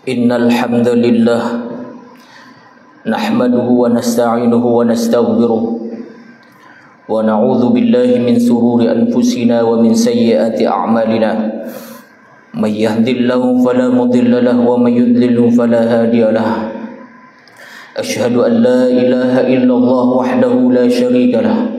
Innal hamdalillah nahmaduhu wa nasta'inuhu wa nastaghfiruh wa na'udzu billahi min shururi anfusina wa min sayyiati a'malina. May yahdihillahu fala mudilla lahu wa may yudlil fala hadiya lahu. Asyhadu an la ilaha illallah wahdahu la syarika lahu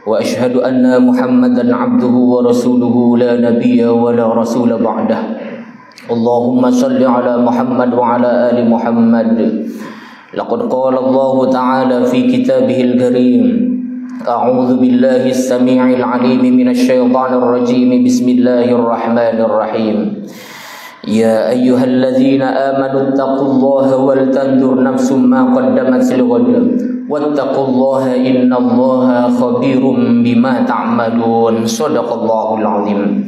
wa asyhadu anna Muhammadan 'abduhu wa rasuluhu la nabiyya wa la rasula ba'dah. Allahumma salli ala Muhammad wa ala ali Muhammad. Laqad qala Allah ta'ala fi kitabihil karim. A'udzu billahi as-sami'il 'alim minasy syaithanir rajim. Bismillahirrahmanirrahim. Ya ayyuhalladzina amanu taqullaha wal tanzur nafsum ma qaddamat lighad. Wattaqullaha innallaha khabirum bima ta'malun. Shadaqallahul 'azim.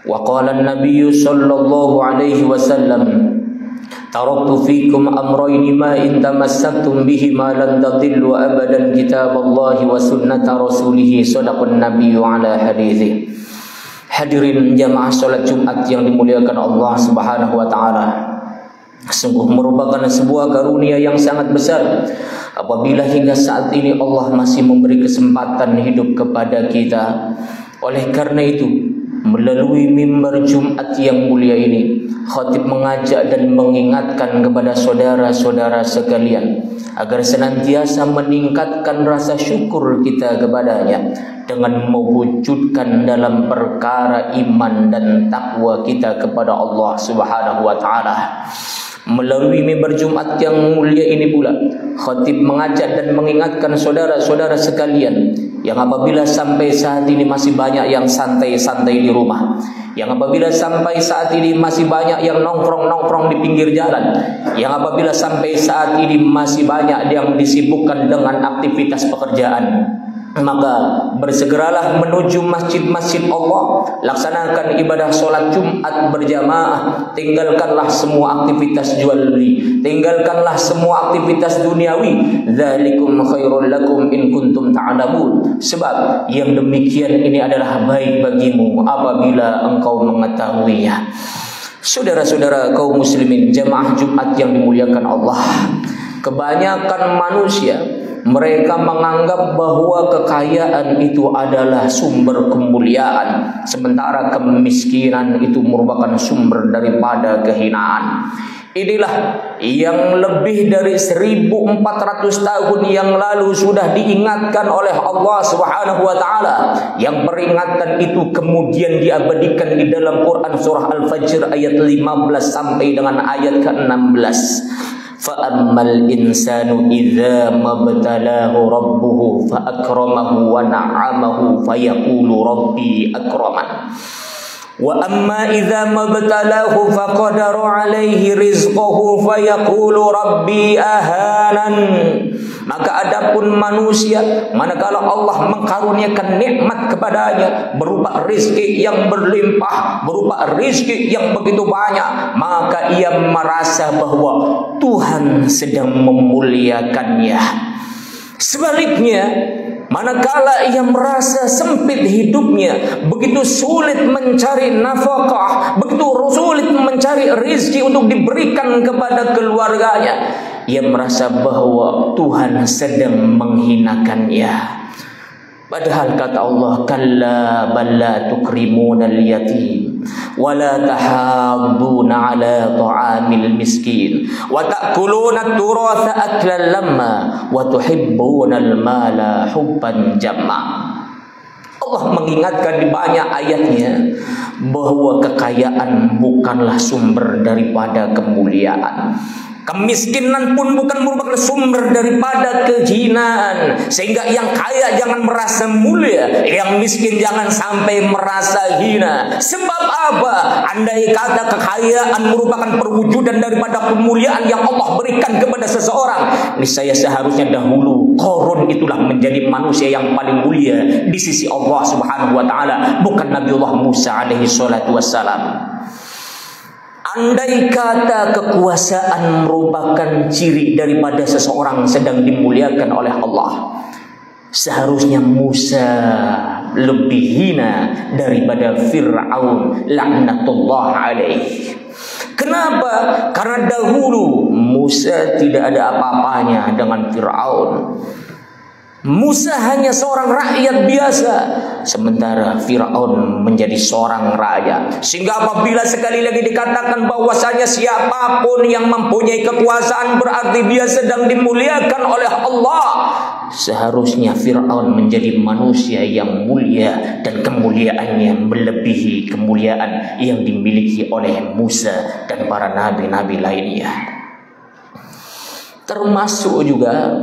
Wa qala an-nabiy sallallahu alaihi wasallam, taraktu fikum amrayni ma in tamassaktum bihi ma lan tadillu abadan, kitaballahi wa sunnata rasulih. Shadaqan nabiyyu ala hadithi. Hadirin jamaah salat Jumat yang dimuliakan Allah Subhanahu wa taala. Sungguh merupakan sebuah karunia yang sangat besar apabila hingga saat ini Allah masih memberi kesempatan hidup kepada kita. Oleh karena itu, melalui mimbar Jumat yang mulia ini, khatib mengajak dan mengingatkan kepada saudara-saudara sekalian agar senantiasa meningkatkan rasa syukur kita kepadanya dengan mewujudkan dalam perkara iman dan takwa kita kepada Allah Subhanahu wa taala. Melalui mimbar Jumat yang mulia ini pula, khatib mengajak dan mengingatkan saudara-saudara sekalian yang apabila sampai saat ini masih banyak yang santai-santai di rumah, yang apabila sampai saat ini masih banyak yang nongkrong-nongkrong di pinggir jalan, yang apabila sampai saat ini masih banyak yang disibukkan dengan aktivitas pekerjaan, maka bersegeralah menuju masjid-masjid Allah, laksanakan ibadah sholat Jumat berjamaah, tinggalkanlah semua aktivitas jual beli, tinggalkanlah semua aktivitas duniawi. Dzalikum khairul lakum in kuntum ta'lamun. Sebab yang demikian ini adalah baik bagimu apabila engkau mengetahuinya. Saudara-saudara kaum muslimin jamaah Jumat yang dimuliakan Allah, kebanyakan manusia mereka menganggap bahwa kekayaan itu adalah sumber kemuliaan, sementara kemiskinan itu merupakan sumber daripada kehinaan. Inilah yang lebih dari 1400 tahun yang lalu sudah diingatkan oleh Allah Subhanahu wa taala, yang peringatan itu kemudian diabadikan di dalam Quran surah Al-Fajr ayat 15 sampai dengan ayat ke-16. Fa'ammal insanu idza mabtalahu rabbuhu fa'akramahu wa na'amahu fayaqulu rabbi akraman. Wa amma idza mabtalahu faqadara alaihi rizqahu fayaqulu rabbi ahanan. Maka adapun manusia, manakala Allah mengkaruniakan nikmat kepadanya berupa rizki yang berlimpah, berupa rizki yang begitu banyak, maka ia merasa bahwa Tuhan sedang memuliakannya. Sebaliknya, manakala ia merasa sempit hidupnya, begitu sulit mencari nafkah, begitu sulit mencari rizki untuk diberikan kepada keluarganya, ia merasa bahwa Tuhan sedang menghinakannya. Padahal kata Allah, kalla balla tukrimunal yatim wa la tahadduna ala ta'amil miskin wa ta'kuluna turatha aklan lamma wa tuhibbunal mala hubban jamma. Allah mengingatkan di banyak ayatnya bahwa kekayaan bukanlah sumber daripada kemuliaan. Kemiskinan pun bukan merupakan sumber daripada kehinaan. Sehingga yang kaya jangan merasa mulia, yang miskin jangan sampai merasa hina. Sebab apa? Andai kata kekayaan merupakan perwujudan daripada kemuliaan yang Allah berikan kepada seseorang, niscaya seharusnya dahulu Qarun itulah menjadi manusia yang paling mulia di sisi Allah Subhanahu wa taala, bukan Nabiullah Musa alaihi salatu wassalam. Andai kata kekuasaan merupakan ciri daripada seseorang sedang dimuliakan oleh Allah, seharusnya Musa lebih hina daripada Fir'aun laknatullah alaih. Kenapa? Karena dahulu Musa tidak ada apa-apanya dengan Fir'aun. Musa hanya seorang rakyat biasa, sementara Fir'aun menjadi seorang raja. Sehingga apabila sekali lagi dikatakan bahwasanya siapapun yang mempunyai kekuasaan berarti dia sedang dimuliakan oleh Allah, seharusnya Fir'aun menjadi manusia yang mulia dan kemuliaannya melebihi kemuliaan yang dimiliki oleh Musa dan para nabi-nabi lainnya. Termasuk juga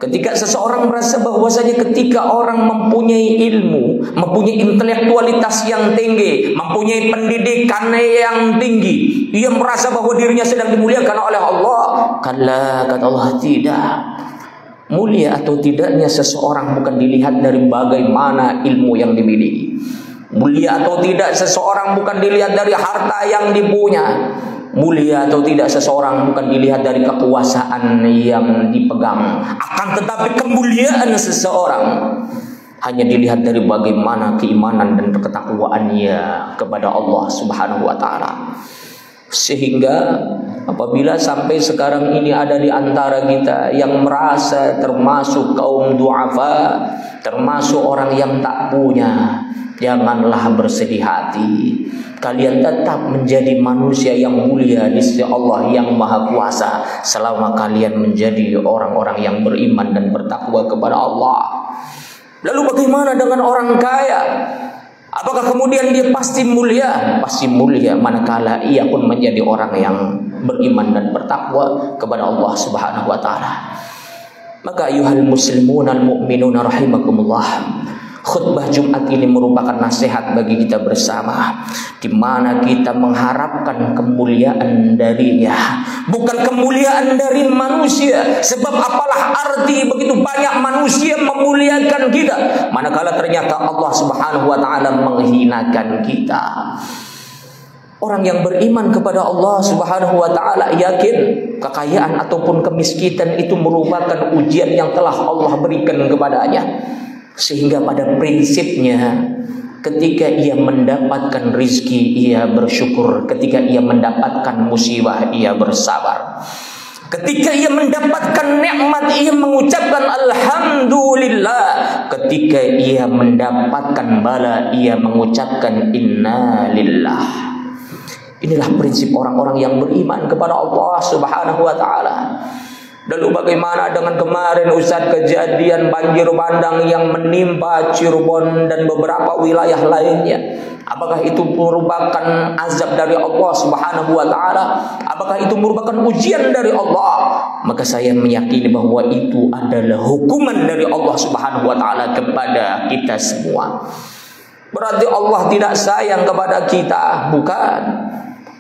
ketika seseorang merasa bahwasanya ketika orang mempunyai ilmu, mempunyai intelektualitas yang tinggi, mempunyai pendidikan yang tinggi, ia merasa bahwa dirinya sedang dimuliakan oleh Allah. Kala, kata Allah, tidak. Mulia atau tidaknya seseorang bukan dilihat dari bagaimana ilmu yang dimiliki. Mulia atau tidak seseorang bukan dilihat dari harta yang dipunya. Mulia atau tidak seseorang bukan dilihat dari kekuasaan yang dipegang. Akan tetapi kemuliaan seseorang hanya dilihat dari bagaimana keimanan dan ketakwaannya kepada Allah Subhanahu wa taala. Sehingga apabila sampai sekarang ini ada di antara kita yang merasa termasuk kaum du'afa, termasuk orang yang tak punya, janganlah bersedih hati. Kalian tetap menjadi manusia yang mulia di sisi Allah yang Maha Kuasa selama kalian menjadi orang-orang yang beriman dan bertakwa kepada Allah. Lalu bagaimana dengan orang kaya? Apakah kemudian dia pasti mulia? Pasti mulia manakala ia pun menjadi orang yang beriman dan bertakwa kepada Allah Subhanahu wa taala. Maka ayuhal muslimun al mu'minuna rahimakumullah, khutbah Jumat ini merupakan nasihat bagi kita bersama, di mana kita mengharapkan kemuliaan darinya, bukan kemuliaan dari manusia. Sebab apalah arti begitu banyak manusia memuliakan kita, manakala ternyata Allah Subhanahu wa taala menghinakan kita. Orang yang beriman kepada Allah Subhanahu wa taala yakin kekayaan ataupun kemiskinan itu merupakan ujian yang telah Allah berikan kepadanya. Sehingga pada prinsipnya ketika ia mendapatkan rizki ia bersyukur, ketika ia mendapatkan musibah ia bersabar, ketika ia mendapatkan nikmat ia mengucapkan alhamdulillah, ketika ia mendapatkan bala ia mengucapkan innalillah. Inilah prinsip orang-orang yang beriman kepada Allah Subhanahu wa taala. Lalu bagaimana dengan kemarin Ustaz kejadian banjir bandang yang menimpa Cirebon dan beberapa wilayah lainnya? Apakah itu merupakan azab dari Allah Subhanahu wa taala? Apakah itu merupakan ujian dari Allah? Maka saya meyakini bahwa itu adalah hukuman dari Allah Subhanahu wa taala kepada kita semua. Berarti Allah tidak sayang kepada kita? Bukan.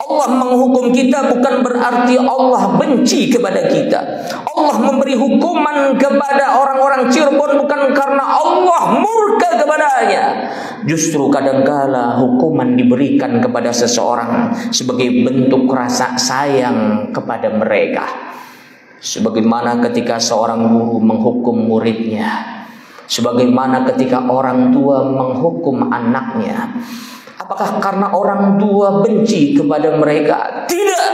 Allah menghukum kita bukan berarti Allah benci kepada kita. Allah memberi hukuman kepada orang-orang Cirebon bukan karena Allah murka kepadanya. Justru kadangkala hukuman diberikan kepada seseorang sebagai bentuk rasa sayang kepada mereka. Sebagaimana ketika seorang guru menghukum muridnya, sebagaimana ketika orang tua menghukum anaknya. Apakah karena orang tua benci kepada mereka? Tidak.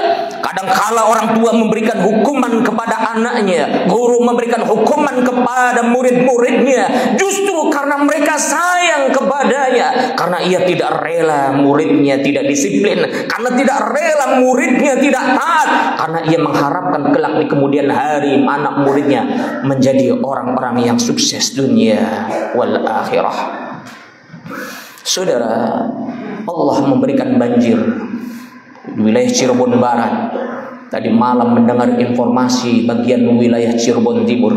Kadangkala orang tua memberikan hukuman kepada anaknya, guru memberikan hukuman kepada murid-muridnya, justru karena mereka sayang kepadanya, karena ia tidak rela muridnya tidak disiplin, karena tidak rela muridnya tidak taat, karena ia mengharapkan kelak di kemudian hari anak muridnya menjadi orang-orang yang sukses dunia wal akhirah. Saudara, Allah memberikan banjir di wilayah Cirebon Barat. Tadi malam mendengar informasi bagian wilayah Cirebon Timur,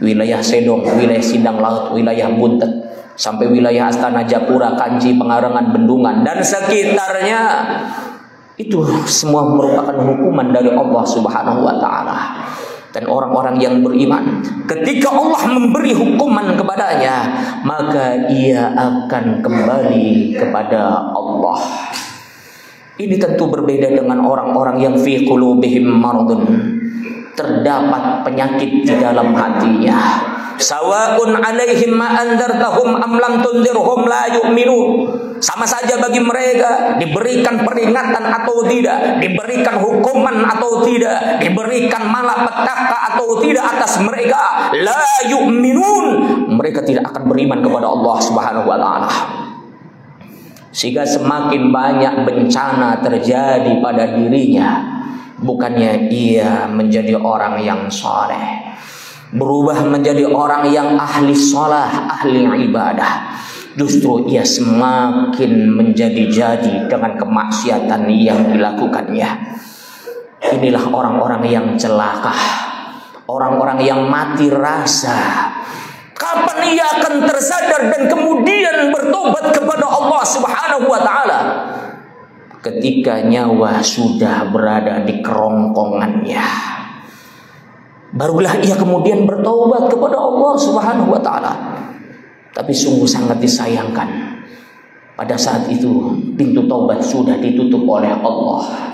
wilayah Sedong, wilayah Sindang Laut, wilayah Buntet, sampai wilayah Astana Japura, Kanci, Pengarangan, Bendungan, dan sekitarnya. Itu semua merupakan hukuman dari Allah Subhanahu wa taala. Dan orang-orang yang beriman, ketika Allah memberi hukuman kepadanya, maka ia akan kembali kepada Allah. Ini tentu berbeda dengan orang-orang yang fi qulubihim maradun, terdapat penyakit di dalam hatinya. Sawa'un 'alaihim ma anzartahum am lam tunzirhum la yu'minun. Sama saja bagi mereka diberikan peringatan atau tidak, diberikan hukuman atau tidak, diberikan malapetaka atau tidak atas mereka, la yu'minun. Mereka tidak akan beriman kepada Allah Subhanahu wa taala. Sehingga semakin banyak bencana terjadi pada dirinya, bukannya ia menjadi orang yang saleh, berubah menjadi orang yang ahli shalah, ahli ibadah, justru ia semakin menjadi-jadi dengan kemaksiatan yang dilakukannya. Inilah orang-orang yang celaka, orang-orang yang mati rasa. Kapan ia akan tersadar dan kemudian bertobat kepada Allah Subhanahu wa taala? Ketika nyawa sudah berada di kerongkongannya, barulah ia kemudian bertobat kepada Allah Subhanahu wa taala. Tapi sungguh sangat disayangkan, pada saat itu pintu taubat sudah ditutup oleh Allah.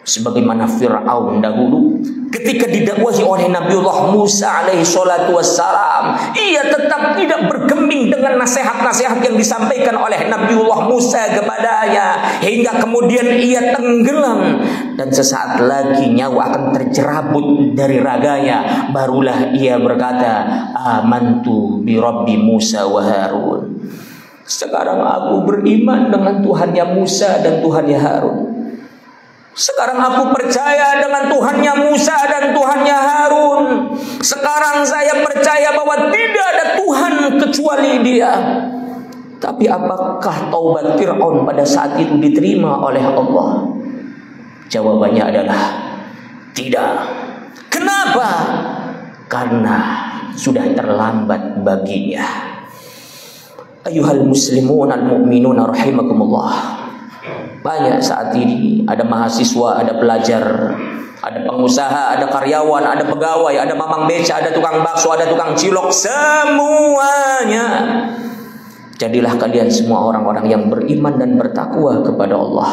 Sebagaimana Fir'aun dahulu ketika didakwahi oleh Nabiullah Musa alaihi salatu wassalam, ia tetap tidak bergeming dengan nasihat-nasihat yang disampaikan oleh Nabiullah Musa kepadanya, hingga kemudian ia tenggelam dan sesaat lagi nyawa akan terjerabut dari raganya. Barulah ia berkata, amantu bi Rabbi Musa wa Harun. Sekarang aku beriman dengan Tuhannya Musa dan Tuhannya Harun. Sekarang aku percaya dengan Tuhannya Musa dan Tuhannya Harun. Sekarang saya percaya bahwa tidak ada Tuhan kecuali Dia. Tapi apakah taubat Fir'aun pada saat itu diterima oleh Allah? Jawabannya adalah tidak. Kenapa? Karena sudah terlambat baginya. Ayyuhal muslimun al-mu'minun rahimakumullah. Banyak saat ini ada mahasiswa, ada pelajar, ada pengusaha, ada karyawan, ada pegawai, ada mamang beca, ada tukang bakso, ada tukang cilok, semuanya. Jadilah kalian semua orang-orang yang beriman dan bertakwa kepada Allah.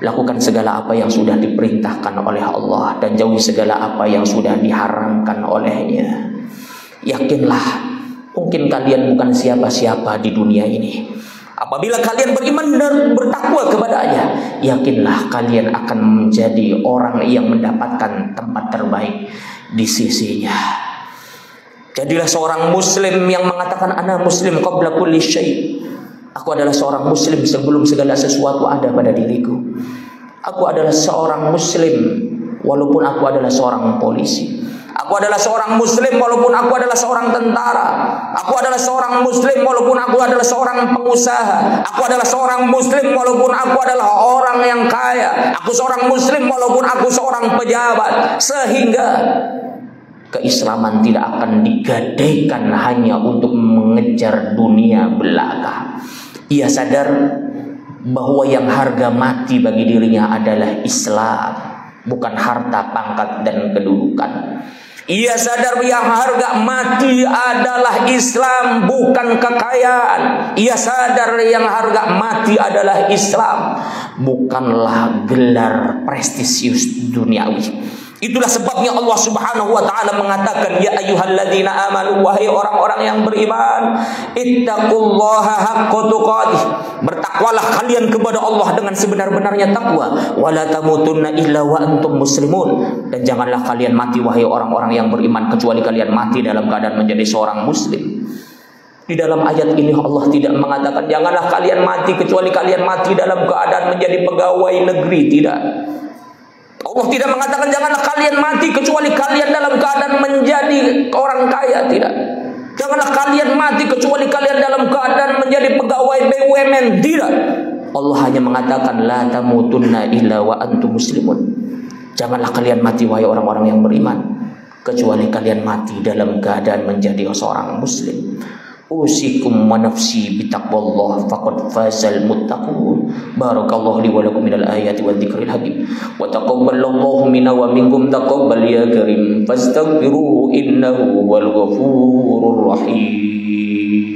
Lakukan segala apa yang sudah diperintahkan oleh Allah dan jauhi segala apa yang sudah diharamkan olehnya. Yakinlah, mungkin kalian bukan siapa-siapa di dunia ini. Apabila kalian beriman dan bertakwa kepadanya, yakinlah kalian akan menjadi orang yang mendapatkan tempat terbaik di sisinya. Jadilah seorang muslim yang mengatakan ana muslim qabla kulli syai'. Aku adalah seorang muslim sebelum segala sesuatu ada pada diriku. Aku adalah seorang muslim walaupun aku adalah seorang polisi. Aku adalah seorang muslim walaupun aku adalah seorang tentara. Aku adalah seorang muslim walaupun aku adalah seorang pengusaha. Aku adalah seorang muslim walaupun aku adalah orang yang kaya. Aku seorang muslim walaupun aku seorang pejabat. Sehingga keislaman tidak akan digadaikan hanya untuk mengejar dunia belaka. Ia sadar bahwa yang harga mati bagi dirinya adalah Islam, bukan harta, pangkat, dan kedudukan. Ia sadar yang harga mati adalah Islam, bukan kekayaan. Ia sadar yang harga mati adalah Islam, bukanlah gelar prestisius duniawi. Itulah sebabnya Allah Subhanahu wa taala mengatakan, ya ayyuhalladzina amanu, wahai orang-orang yang beriman, ittaqullaha haqqa tuqatih. Bertakwalah kalian kepada Allah dengan sebenar-benarnya takwa. Wala tamutunna illa wa antum muslimun. Dan janganlah kalian mati wahai orang-orang yang beriman kecuali kalian mati dalam keadaan menjadi seorang muslim. Di dalam ayat ini Allah tidak mengatakan janganlah kalian mati kecuali kalian mati dalam keadaan menjadi pegawai negeri, tidak. Allah tidak mengatakan janganlah kalian mati kecuali kalian dalam keadaan menjadi orang kaya, tidak. Janganlah kalian mati kecuali kalian dalam keadaan menjadi pegawai BUMN, tidak. Allah hanya mengatakan la tamutunna illa wa antum muslimun. Janganlah kalian mati wahai orang-orang yang beriman kecuali kalian mati dalam keadaan menjadi seorang muslim. Usikum wa nafsi bitaqwallah faqad fazal muttaqun. Barakallahu li wa lakum minal ayati wal dzikril hakim. Wa taqabbalallahu minna wa minkum taqabbal ya karim. Fastaghfiruhu innahu wal ghafurur rahim.